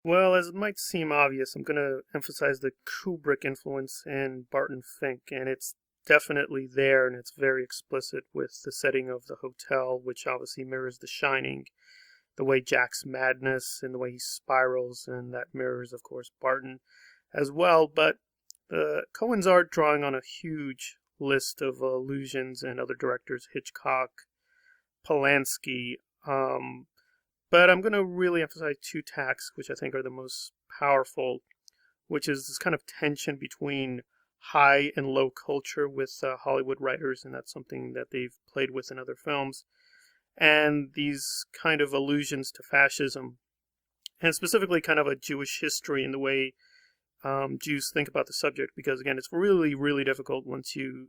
Well, as it might seem obvious, I'm going to emphasize the Kubrick influence in Barton Fink, and it's definitely there, and it's very explicit with the setting of the hotel, which obviously mirrors The Shining, the way Jack's madness and the way he spirals, and that mirrors, of course, Barton as well. But the Coens are drawing on a huge list of allusions and other directors, Hitchcock, Polanski, but I'm going to really emphasize two tacks, which I think are the most powerful, which is this kind of tension between high and low culture with Hollywood writers, and that's something that they've played with in other films, and these kind of allusions to fascism, and specifically kind of a Jewish history in the way Jews think about the subject, because again, it's really, really difficult once you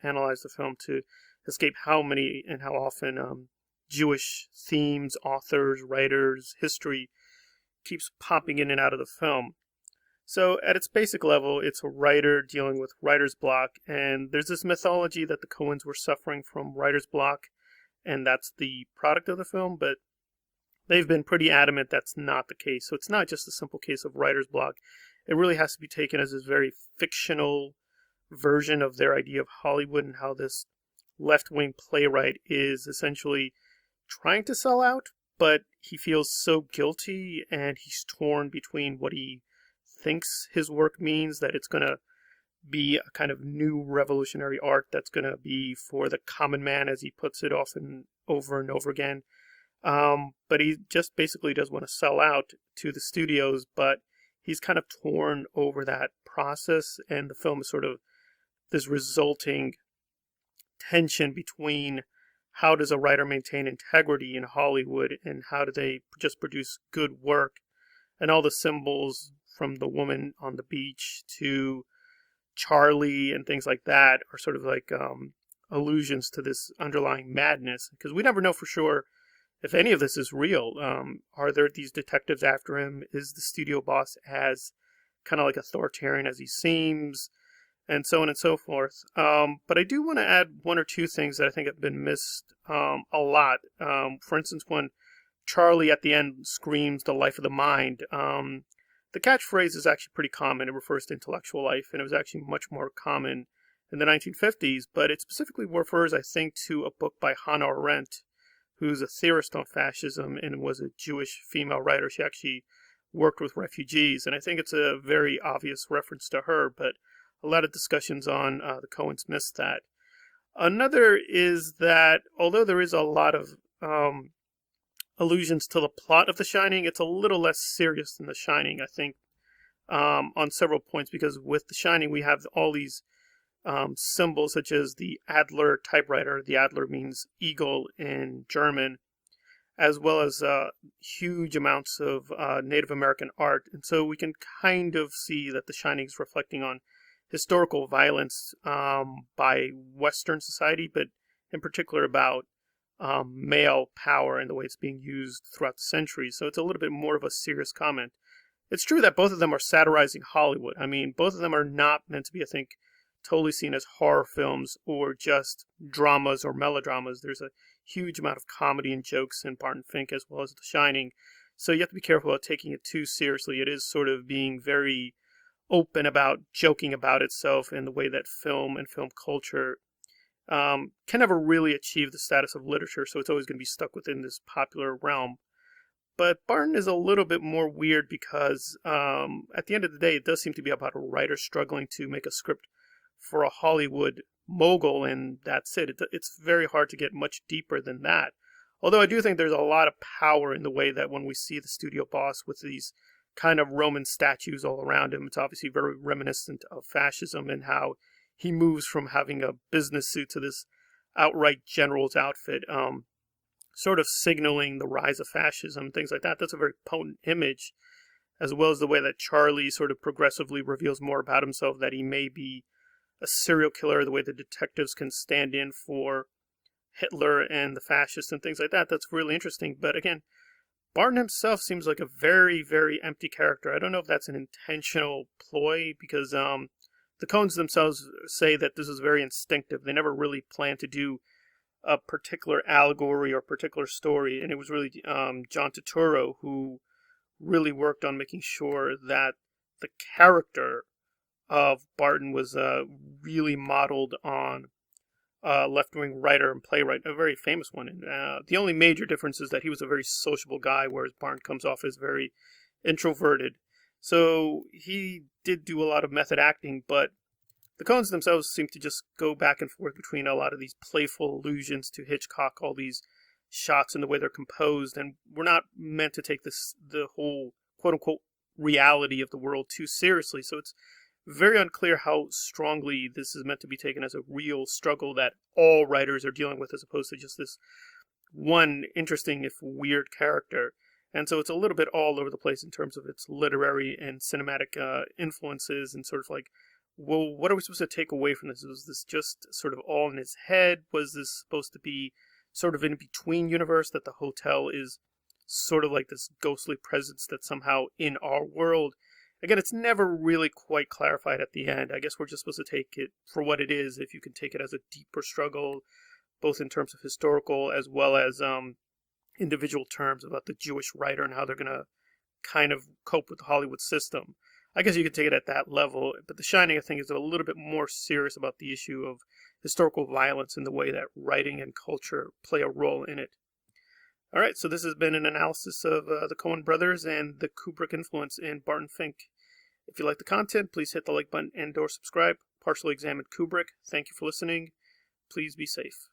analyze the film to escape how many and how often Jewish themes, authors, writers, history keeps popping in and out of the film. So, at its basic level, it's a writer dealing with writer's block, and there's this mythology that the Coens were suffering from writer's block, and that's the product of the film, but they've been pretty adamant that's not the case. So, it's not just a simple case of writer's block. It really has to be taken as this very fictional version of their idea of Hollywood and how this left wing playwright is essentially trying to sell out, but he feels so guilty and he's torn between what he thinks his work means, that it's going to be a kind of new revolutionary art that's going to be for the common man, as he puts it often over and over again. But he just basically does want to sell out to the studios, but he's kind of torn over that process, and the film is sort of this resulting tension between how does a writer maintain integrity in Hollywood and how do they just produce good work, and all the symbols from the woman on the beach to Charlie and things like that are sort of like allusions to this underlying madness, because we never know for sure if any of this is real. Are there these detectives after him? Is the studio boss as kind of like authoritarian as he seems? And so on and so forth. But I do want to add one or two things that I think have been missed a lot. For instance, when Charlie at the end screams the life of the mind, the catchphrase is actually pretty common. It refers to intellectual life, and it was actually much more common in the 1950s, but it specifically refers, I think, to a book by Hannah Arendt, who's a theorist on fascism and was a Jewish female writer. She actually worked with refugees, and I think it's a very obvious reference to her, but a lot of discussions on the Coens missed that. Another is that although there is a lot of allusions to the plot of The Shining, it's a little less serious than The Shining, I think, on several points, because with The Shining we have all these symbols such as the Adler typewriter. The Adler means eagle in German, as well as huge amounts of Native American art. And so we can kind of see that The Shining is reflecting on historical violence by Western society, but in particular about male power and the way it's being used throughout the centuries. So it's a little bit more of a serious comment. It's true that both of them are satirizing Hollywood. I mean, both of them are not meant to be, I think, totally seen as horror films or just dramas or melodramas. There's a huge amount of comedy and jokes in Barton Fink as well as The Shining. So you have to be careful about taking it too seriously. It is sort of being very open about joking about itself in the way that film and film culture can never really achieve the status of literature, so it's always going to be stuck within this popular realm. But Barton is a little bit more weird because at the end of the day, it does seem to be about a writer struggling to make a script for a Hollywood mogul, and that's it. It's very hard to get much deeper than that. Although I do think there's a lot of power in the way that when we see the studio boss with these kind of Roman statues all around him, it's obviously very reminiscent of fascism and how he moves from having a business suit to this outright general's outfit, sort of signaling the rise of fascism and things like that. That's a very potent image, as well as the way that Charlie sort of progressively reveals more about himself, that he may be a serial killer, the way the detectives can stand in for Hitler and the fascists and things like that. That's really interesting. But again, Barton himself seems like a very, very empty character. I don't know if that's an intentional ploy, because the Coens themselves say that this is very instinctive. They never really planned to do a particular allegory or particular story, and it was really John Turturro who really worked on making sure that the character of Barton was really modeled on a left-wing writer and playwright, a very famous one. And the only major difference is that he was a very sociable guy, whereas Barton comes off as very introverted. So he did do a lot of method acting, but the Coens themselves seem to just go back and forth between a lot of these playful allusions to Hitchcock, all these shots and the way they're composed, and we're not meant to take the whole quote-unquote reality of the world too seriously. So it's very unclear how strongly this is meant to be taken as a real struggle that all writers are dealing with, as opposed to just this one interesting, if weird, character. And so it's a little bit all over the place in terms of its literary and cinematic influences, and sort of like, well, what are we supposed to take away from this? Was this just sort of all in his head? Was this supposed to be sort of in between universe, that the hotel is sort of like this ghostly presence that's somehow in our world? Again, it's never really quite clarified at the end. I guess we're just supposed to take it for what it is, if you can take it as a deeper struggle, both in terms of historical as well as individual terms about the Jewish writer and how they're going to kind of cope with the Hollywood system. I guess you could take it at that level, but The Shining, I think, is a little bit more serious about the issue of historical violence and the way that writing and culture play a role in it. All right, so this has been an analysis of the Coen Brothers and the Kubrick influence in Barton Fink. If you like the content, please hit the like button and/or subscribe. Partially Examined Kubrick. Thank you for listening. Please be safe.